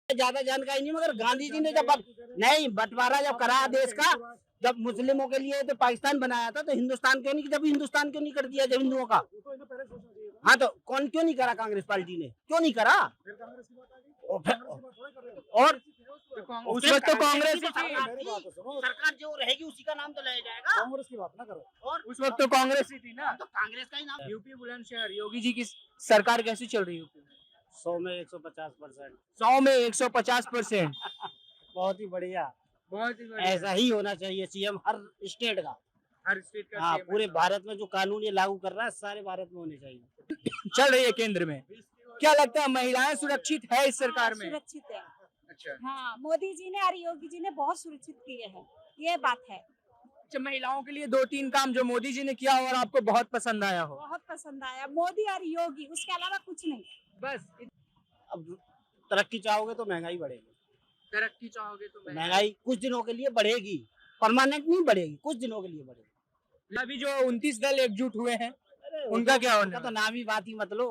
ज्यादा जानकारी नहीं, मगर गांधी जी ने जब नहीं बंटवारा जब करा देश का, जब मुस्लिमों के लिए तो पाकिस्तान बनाया था, तो हिंदुस्तान क्यों नहीं, जब हिंदुस्तान क्यों नहीं कर दिया जब हिंदुओं का? हाँ तो कौन क्यों नहीं करा? कांग्रेस पार्टी ने क्यों नहीं करा? और उस वक्त तो कांग्रेस ही थी। सरकार जो रहेगी उसी का नाम तो लिया जाएगा। कांग्रेस की बात ना करो। और उस वक्त तो कांग्रेस ही थी ना। तो कांग्रेस का ही नाम। यूपी बुलंदशहर योगी जी की सरकार कैसी चल रही है यूपी में? 100 में 150%। 100 में 150%। बहुत ही बढ़िया। बहुत ही बढ़िया। ऐसा ही होना चाहिए सीएम हर स्टेट का। हर स्टेट का हाँ, CM पूरे ऐसा। भारत में जो कानून ये लागू कर रहा है सारे भारत में होने चाहिए। चल रही है केंद्र में। क्या लगता है महिलाएं सुरक्षित है इस सरकार में? सुरक्षित है। अच्छा। हाँ, मोदी जी ने और योगी जी ने बहुत सुरक्षित किए हैं, ये बात है। अच्छा, महिलाओं के लिए 2-3 काम जो मोदी जी ने किया हो और आपको बहुत पसंद आया हो? बहुत पसंद आया मोदी और योगी, उसके अलावा कुछ नहीं। बस अब तरक्की चाहोगे तो महंगाई बढ़ेगी। तरक्की चाहोगे तो महंगाई कुछ दिनों के लिए बढ़ेगी, परमानेंट नहीं बढ़ेगी, कुछ दिनों के लिए बढ़ेगी। अभी जो 29 दल एकजुट हुए हैं उनका क्या होने उनका तो वाला? नाम ही बात ही मत लो।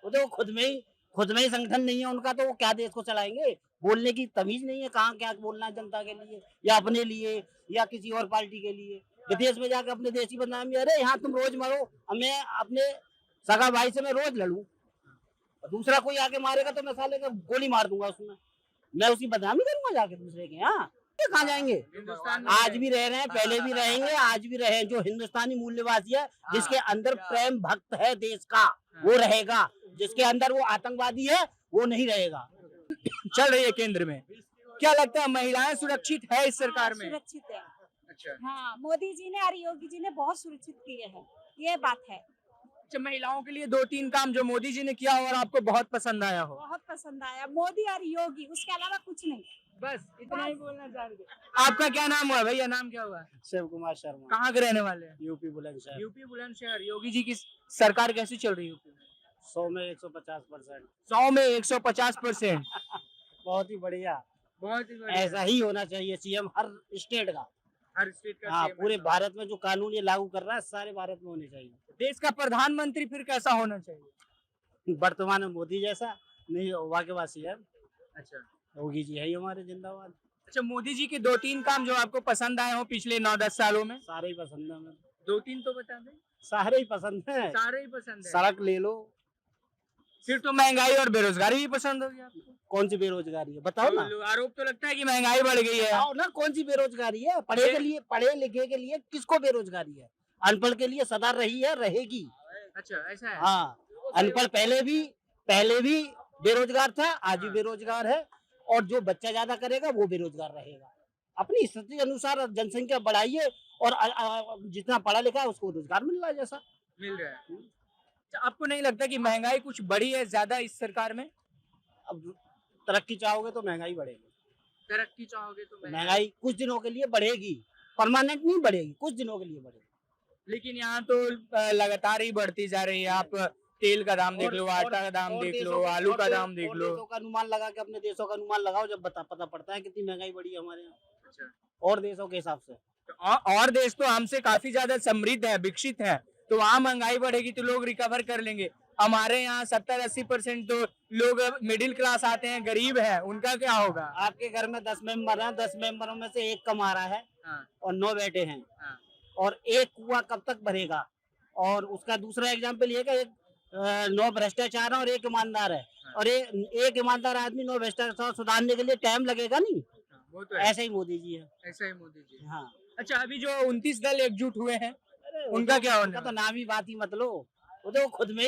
वो तो खुद में ही संगठन नहीं है उनका, तो वो क्या देश को चलाएंगे? बोलने की तमीज नहीं है, कहाँ क्या बोलना है जनता के लिए या अपने लिए या किसी और पार्टी के लिए। विदेश में जाकर अपने देश की बदनामी, अरे यहाँ तुम रोज मरो, मैं अपने सगा भाई से मैं रोज लड़ूं, दूसरा कोई आके मारेगा तो मैं साले का गोली मार दूंगा उसमें, मैं उसकी बदनामी करूंगा जाके दूसरे के यहाँ? ये कहाँ जाएंगे? हिंदुस्तान में आज भी रह रहे हैं, पहले भी रहेंगे, आज भी रहे। जो हिंदुस्तानी मूल्यवासी है, जिसके अंदर प्रेम भक्त है देश का, वो रहेगा। जिसके अंदर वो आतंकवादी है, वो नहीं रहेगा। चल रही है केंद्र में। क्या लगता है महिलाएं सुरक्षित है इस सरकार में? सुरक्षित है। अच्छा। हाँ, मोदी जी ने और योगी जी ने बहुत सुरक्षित किए हैं, ये बात है। अच्छा, महिलाओं के लिए 2-3 काम जो मोदी जी ने किया हो और आपको बहुत पसंद आया हो? बहुत पसंद आया मोदी और योगी, उसके अलावा कुछ नहीं। बस इतना ही बोलना चाह रहे थे। आपका क्या नाम हुआ भैया? नाम क्या हुआ? शिव कुमार शर्मा, कहाँ के रहने वाले हैं? यूपी बुलंदशहर। यूपी बुलंदशहर योगी जी की सरकार कैसी चल रही है यूपी में? 100 में 150%। 100 में 150%। बहुत ही बढ़िया। बहुत ही बढ़िया। ऐसा ही होना चाहिए सीएम हर स्टेट का। हर स्टेट का हाँ, CM पूरे ऐसा। भारत में जो कानून ये लागू कर रहा है सारे भारत में होने चाहिए। देश का प्रधानमंत्री फिर कैसा होना चाहिए? वर्तमान में मोदी जैसा नहीं होगा के बाद सीएम अच्छा। योगी जी है ही हमारे, जिंदाबाद। अच्छा, मोदी जी के 2-3 काम जो आपको पसंद आए हो पिछले 9-10 सालों में? सारे ही पसंद है हमें, 2-3 तो बता दें। सारे ही पसंद है। सारे ही पसंद है। सड़क ले लो। फिर तो महंगाई और बेरोजगारी भी पसंद होगी आपको। कौन सी बेरोजगारी है बताओ ना? आरोप तो लगता है कि महंगाई बढ़ गई है। बताओ ना कौन सी बेरोजगारी है? पढ़े लिखे के लिए किसको बेरोजगारी है? अनपढ़ के लिए सदा रही है, रहेगी। अच्छा, ऐसा है। हाँ, अनपढ़ पहले भी बेरोजगार था, आज भी बेरोजगार है, और जो बच्चा ज्यादा करेगा वो बेरोजगार रहेगा। अपनी स्थिति अनुसार जनसंख्या बढ़ाइए और जितना पढ़ा लिखा है उसको रोजगार मिल रहा है जैसा। मिल रहा है। अच्छा, आपको नहीं लगता कि महंगाई कुछ बढ़ी है ज्यादा इस सरकार में? अब तरक्की चाहोगे तो महंगाई बढ़ेगी। तरक्की चाहोगे तो महंगाई कुछ दिनों के लिए बढ़ेगी, परमानेंट नहीं बढ़ेगी, कुछ दिनों के लिए बढ़ेगी। लेकिन यहाँ तो लगातार ही बढ़ती जा रही है। आप तेल का दाम देख लो, आटा का दाम देख लो, आलू का दाम देख लो। देशों का अनुमान लगा के अपने देशों का अनुमान लगाओ, जब पता पड़ता है कितनी महंगाई बढ़ी है हमारे यहाँ अच्छा। और देशों के हिसाब से। और देश तो हमसे काफी ज्यादा समृद्ध है, विकसित है, तो वहाँ महंगाई बढ़ेगी तो लोग रिकवर कर लेंगे। हमारे यहाँ 70-80% तो लोग मिडिल क्लास आते हैं, गरीब है, उनका क्या होगा? आपके घर में 10 मेंबर हैं, 10 मेंबरों में से एक कमा रहा है हाँ। और 9 बेटे हैं, हाँ। और एक कुआं कब तक भरेगा? और उसका दूसरा एग्जाम्पल ये कि 9 भ्रष्टाचार है और एक ईमानदार है, और एक ईमानदार आदमी 9 भ्रष्टाचार सुधारने के लिए टाइम लगेगा नहीं। वो तो है। ऐसे ही मोदी जी है। ऐसा ही मोदी जी। हाँ। अच्छा, अभी जो 29 दल एकजुट हुए हैं उनका क्या होने उनका तो वाला? नाम ही बात ही मत लो। वो तो खुद में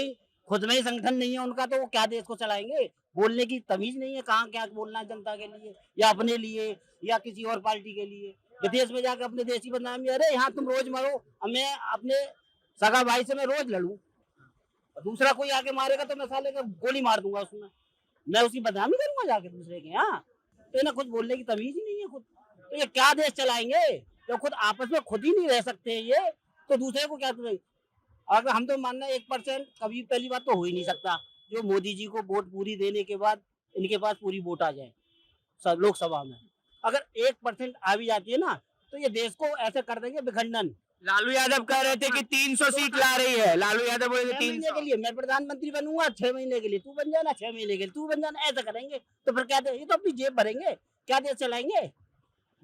ही संगठन नहीं है उनका, तो वो क्या देश को चलाएंगे? बोलने की तमीज नहीं है, कहाँ क्या बोलना है जनता के लिए या अपने लिए या किसी और पार्टी के लिए। विदेश में जाकर अपने देश की बदनामी, अरे यहाँ तुम रोज मरो, मैं अपने सगा भाई से मैं रोज लड़ूं, दूसरा कोई आके मारेगा तो मैं साले का गोली मार दूंगा उसमें, मैं उसकी बदनामी करूंगा जाके दूसरे के यहाँ? तो इन्हें खुद बोलने की तमीज ही नहीं है खुद। तो ये क्या देश चलाएंगे? तो खुद आपस में खुद ही नहीं रह सकते हैं ये, तो दूसरे को क्या? अगर हम तो मानना 1% कभी पहली बात तो हो ही नहीं सकता जो मोदी जी को वोट पूरी देने के बाद इनके पास पूरी वोट आ जाए सब लोकसभा में। अगर 1% आ भी जाती है ना, तो ये देश को ऐसे कर देंगे विखंडन लालू यादव कह रहे थे कि 300 सीट ला रही है, लालू यादव बोले थे 6 महीने 300। के लिए मैं प्रधानमंत्री बनूंगा, 6 महीने के लिए तू बन जाना, 6 महीने के लिए तू बन जाना, ऐसा करेंगे तो फिर क्या ये तो अपनी जेब भरेंगे, क्या देश चलाएंगे?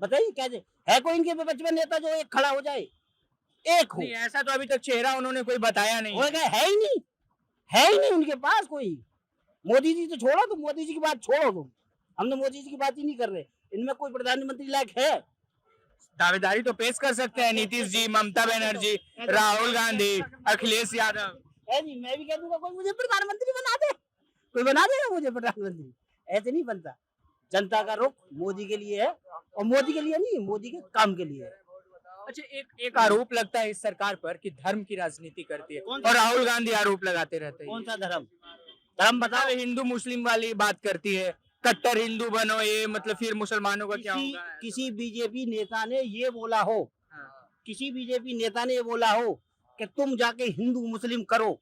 बताइए क्या है कोई इनके विपक्ष में नेता जो एक खड़ा हो जाए, एक हो? नहीं, ऐसा तो अभी तक चेहरा उन्होंने कोई बताया नहीं हो गए, है ही नहीं, है ही नहीं उनके पास कोई। मोदी जी तो छोड़ो, तुम मोदी जी की बात छोड़ो, तुम हम तो मोदी जी की बात ही नहीं कर रहे। इनमें कोई प्रधानमंत्री लायक है? दावेदारी तो पेश कर सकते हैं नीतीश जी, ममता बनर्जी, राहुल गांधी, अखिलेश यादव। है जी, मैं भी कह दूंगा कोई मुझे प्रधानमंत्री बना दे, कोई बना देगा मुझे प्रधानमंत्री? ऐसे नहीं बनता। जनता का रुख मोदी के लिए है, और मोदी के लिए नहीं, मोदी के काम के लिए है। अच्छा, एक आरोप लगता है इस सरकार पर कि धर्म की राजनीति करती है, कौन सा? और राहुल गांधी आरोप लगाते रहते हैं। कौन सा धर्म? धर्म बताओ। मतलब हिंदू मुस्लिम वाली बात करती है, कट्टर हिंदू बनो, ये मतलब फिर मुसलमानों का क्या होगा? किसी बीजेपी नेता ने ये बोला हो, हाँ। किसी बीजेपी नेता ने ये बोला हो कि तुम जाके हिंदू मुस्लिम करो,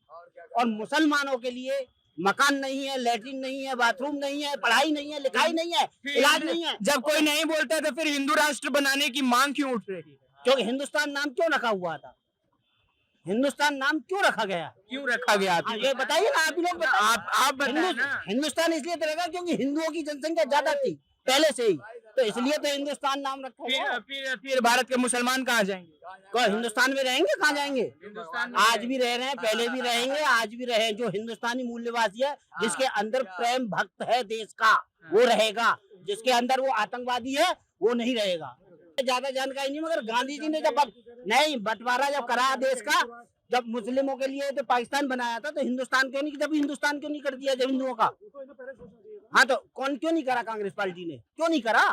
और मुसलमानों के लिए मकान नहीं है, लैट्रिन नहीं है, बाथरूम नहीं है, पढ़ाई नहीं है, लिखाई नहीं है, इलाज नहीं है? जब कोई नहीं बोलता तो फिर हिंदू राष्ट्र बनाने की मांग क्यों उठ रही है? क्योंकि हिंदुस्तान नाम क्यों रखा हुआ था? हिंदुस्तान नाम क्यों रखा गया? क्यों रखा गया? आप हाँ, ये बताइए ना, आप लोग बताइए। आप बताइए ना। हिंदुस्तान इसलिए तो रखा क्योंकि हिंदुओं की जनसंख्या ज्यादा थी पहले से ही, तो इसलिए तो हिंदुस्तान नाम रखा गया। फिर भारत के मुसलमान कहाँ जाएंगे? कौन हिंदुस्तान में रहेंगे? कहाँ जाएंगे? हिंदुस्तान आज भी रह रहे हैं, पहले भी रहेंगे, आज भी रहे। जो हिंदुस्तानी मूल्यवासी है, जिसके अंदर प्रेम भक्त है देश का, वो रहेगा। जिसके अंदर वो आतंकवादी है, वो नहीं रहेगा। ज्यादा जानकारी नहीं, मगर गांधी जी ने जब नहीं बंटवारा जब करा देश का, जब मुस्लिमों के लिए तो पाकिस्तान बनाया था, तो हिंदुस्तान क्यों नहीं, जब हिंदुस्तान क्यों नहीं कर दिया जब हिंदुओं का? हाँ, तो कौन क्यों नहीं करा? कांग्रेस पार्टी ने क्यों नहीं करा?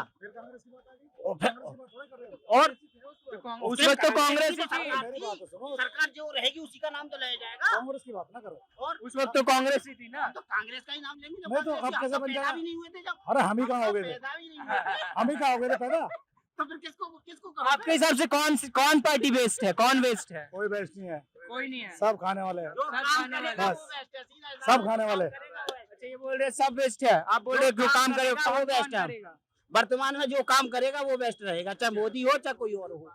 और उस वक्त तो कांग्रेस ही थी। सरकार जो रहेगी उसी का नाम तो लिया जाएगा। कांग्रेस की बात ना करो। और उस वक्त तो कांग्रेस ही थी ना। हम तो कांग्रेस का ही नाम लेंगे जब नहीं तो कांग्रेस अब कैसे आप बन पैदा जाएगा? भी नहीं हुए थे जब। अरे हम ही कहाँ हो गए थे? पैदा भी नहीं हुए थे। हम ही कहाँ हो गए थे पैदा? तो फिर किसको किसको करोगे? आपके हिसाब से कौन पार्टी बेस्ट है, कौन बेस्ट है? कोई बेस्ट नहीं है, कोई नहीं है। सब खाने वाले हैं। जो काम करेगा बस। वो बेस्ट है, सीधा सा। सब खाने वाले। अच्छा, ये बोल रहे सब बेस्ट है, आप बोल रहे जो काम करेगा वो वो बेस्ट है। करेगा। वर्तमान में जो काम करेगा वो बेस्ट रहेगा, चाहे मोदी हो चाहे कोई और हो।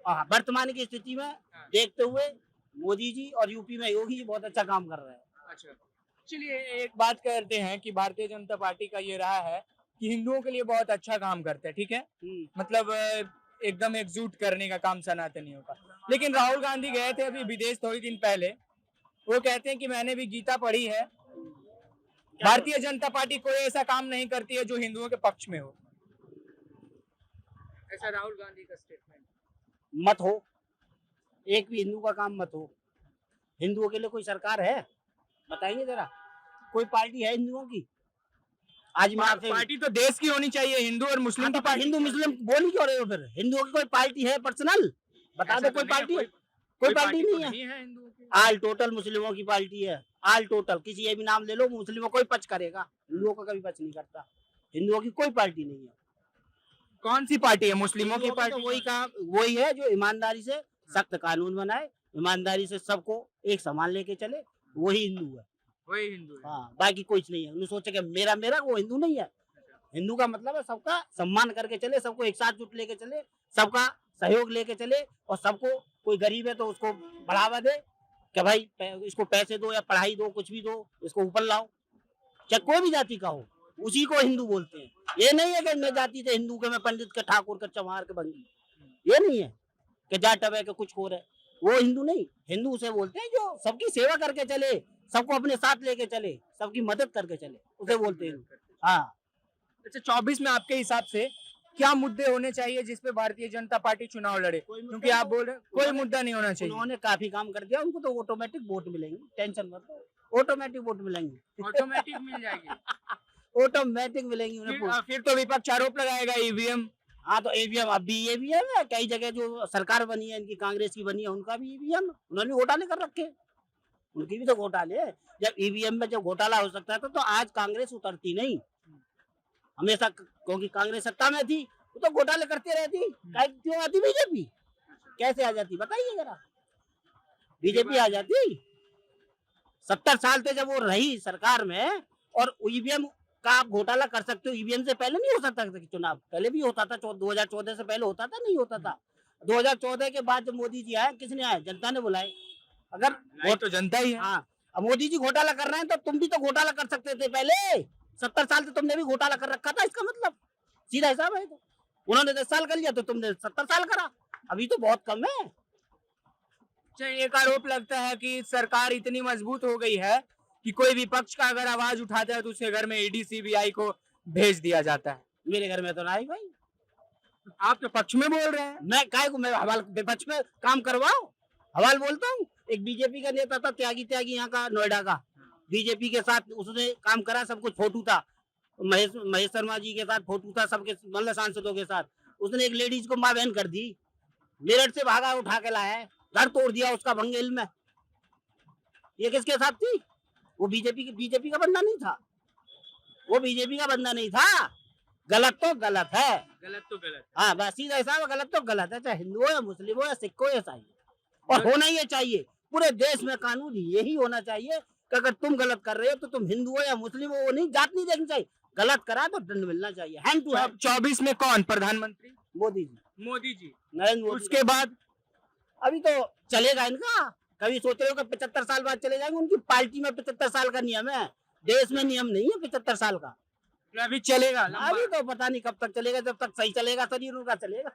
हाँ, वर्तमान की स्थिति में देखते हुए मोदी जी और यूपी में योगी जी बहुत अच्छा काम कर रहे हैं। अच्छा, चलिए एक बात करते हैं कि भारतीय जनता पार्टी का ये रहा है कि हिंदुओं के लिए बहुत अच्छा काम करते हैं, ठीक है, मतलब एकदम एकजुट करने का काम सनातनियों का। लेकिन राहुल गांधी गए थे अभी विदेश थोड़ी दिन पहले, वो कहते हैं कि मैंने भी गीता पढ़ी है, भारतीय जनता पार्टी कोई ऐसा काम नहीं करती है जो हिंदुओं के पक्ष में हो। ऐसा राहुल गांधी का स्टेटमेंट। मत हो, एक भी हिंदू का काम मत हो। हिंदुओं के लिए कोई सरकार है? बताएंगे जरा, कोई पार्टी है हिंदुओं की? आज मैं आपसे पार्टी तो देश की होनी चाहिए, हिंदू और मुस्लिम की पार्टी। हिंदू मुस्लिम बोल क्यों रहे हो फिर? हिंदुओं की कोई पार्टी है पर्सनल? बता दो, कोई पार्टी? कोई पार्टी नहीं है। हिंदुओं की। आल टोटल मुस्लिमों की पार्टी है, आल टोटल। किसी ये भी नाम ले लो, मुस्लिमों कोई पक्ष करेगा, हिंदुओं का कभी पक्ष नहीं करता। हिंदुओं की कोई पार्टी नहीं है। कौन सी पार्टी है? मुस्लिमों की पार्टी। तो वही है जो ईमानदारी से सख्त कानून बनाए, ईमानदारी से सबको एक समान लेके चले, वही हिंदू है। वही हिंदू है। हाँ, बाकी कुछ नहीं है। उन्हें सोचे कि मेरा मेरा, वो हिंदू नहीं है। हिंदू का मतलब है सबका सम्मान करके चले, सबको एक साथ जुट लेके चले, सबका सहयोग लेके चले, और सबको, कोई गरीब है तो उसको बढ़ावा दे कि भाई इसको पैसे दो या पढ़ाई दो, कुछ भी दो, इसको ऊपर लाओ, चाहे कोई भी जाति का हो, उसी को हिंदू बोलते हैं। ये नहीं है कि मैं जाति से हिंदू के, मैं पंडित के, ठाकुर के, चमार के, बंगी, ये नहीं है कि जाट है के कुछ हो रहे, वो हिंदू नहीं। हिंदू उसे बोलते हैं जो सबकी सेवा करके चले, सबको अपने साथ लेके चले, सबकी मदद करके चले, उसे बोलते हैं। हाँ, अच्छा, 24 में आपके हिसाब से क्या मुद्दे होने चाहिए जिस पे भारतीय जनता पार्टी चुनाव लड़े? क्योंकि आप बोल रहे हैं कोई मुद्दा नहीं होना चाहिए। उन्होंने काफी काम कर दिया, उनको तो ऑटोमेटिक वोट मिलेंगे, टेंशन मत लो, ऑटोमेटिक वोट मिलेंगे। ऑटोमेटिक मिल जाएगी। ऑटोमेटिक मिलेंगी उन्हें। फिर तो विपक्ष आरोप लगाएगा ईवीएम। हाँ, तो ईवीएम, अब भी ईवीएम है, कई जगह जो सरकार बनी है इनकी, कांग्रेस की बनी है, उनका भी ईवीएम, उन्होंने भी घोटाले कर रखे, उनकी भी तो घोटाले है। जब ईवीएम में जब घोटाला हो सकता था तो आज कांग्रेस उतरती नहीं हमेशा, क्योंकि कांग्रेस सत्ता में थी, वो तो घोटाले करते रहती। क्यों आती बीजेपी? कैसे आ जाती बताइए जरा, बीजेपी आ जाती? 70 साल से जब वो रही सरकार में, और ईवीएम का आप घोटाला कर सकते हो। ईवीएम से पहले नहीं हो सकता था चुनाव, पहले भी होता था, 2014 से पहले होता था, नहीं होता था। 2014 के बाद जब मोदी जी आए, किसने आए? जनता ने बुलाए। अगर नहीं तो जनता ही है। हाँ, अब मोदी जी घोटाला कर रहे हैं तो तुम भी तो घोटाला कर सकते थे पहले। 70 साल से तुमने भी घोटाला कर रखा था, इसका मतलब सीधा हिसाब है। तो उन्होंने 10 साल कर लिया तो तुमने 70 साल करा, अभी तो बहुत कम है। अच्छा, एक आरोप लगता है कि सरकार इतनी मजबूत हो गई है कि कोई विपक्ष का अगर आवाज उठाता है तो उसके घर में ईडी सीबीआई को भेज दिया जाता है। मेरे घर में तो नहीं भाई, आप तो पक्ष में बोल रहे हैं। मैं काय को मैं हवाल विपक्ष में काम करवाओ, हवाल बोलता हूँ। एक बीजेपी का नेता था त्यागी यहाँ का, नोएडा का, बीजेपी के साथ उसने काम करा, सब कुछ फोटो था, महेश शर्मा जी के साथ फोटो था, सबके मतलब सांसदों के साथ। उसने एक लेडीज को माँ बहन कर दी, मेरठ से भागा उठा के लाया है, घर तोड़ दिया उसका भंगेल में। ये किसके साथ थी? वो बीजेपी का बंदा नहीं था, वो बीजेपी का बंदा नहीं था। गलत तो गलत है, गलत तो गलत। हाँ बस सीधा हिसाब है, गलत तो गलत है, चाहे हिंदू हो या मुस्लिम हो या सिख हो या ईसाई हो। और होना ही चाहिए, पूरे देश में कानून यही होना चाहिए कि अगर तुम गलत कर रहे हो तो तुम हिंदू हो या मुस्लिम हो, वो नहीं, जात नहीं देखनी चाहिए। गलत करा तो दंड मिलना चाहिए, हैंड टू हैंड। 24 में कौन प्रधानमंत्री? मोदी जी, मोदी जी। नरेंद्र मोदी। उसके बाद अभी तो चलेगा इनका, कभी सोच रहे हो कि 75 साल बाद चले जाएंगे? उनकी पार्टी में 75 साल का नियम है, देश में नियम नहीं है 75 साल का। अभी चलेगा लंबा। अभी तो पता नहीं कब तक चलेगा, जब तक सही चलेगा शरीर उनका चलेगा।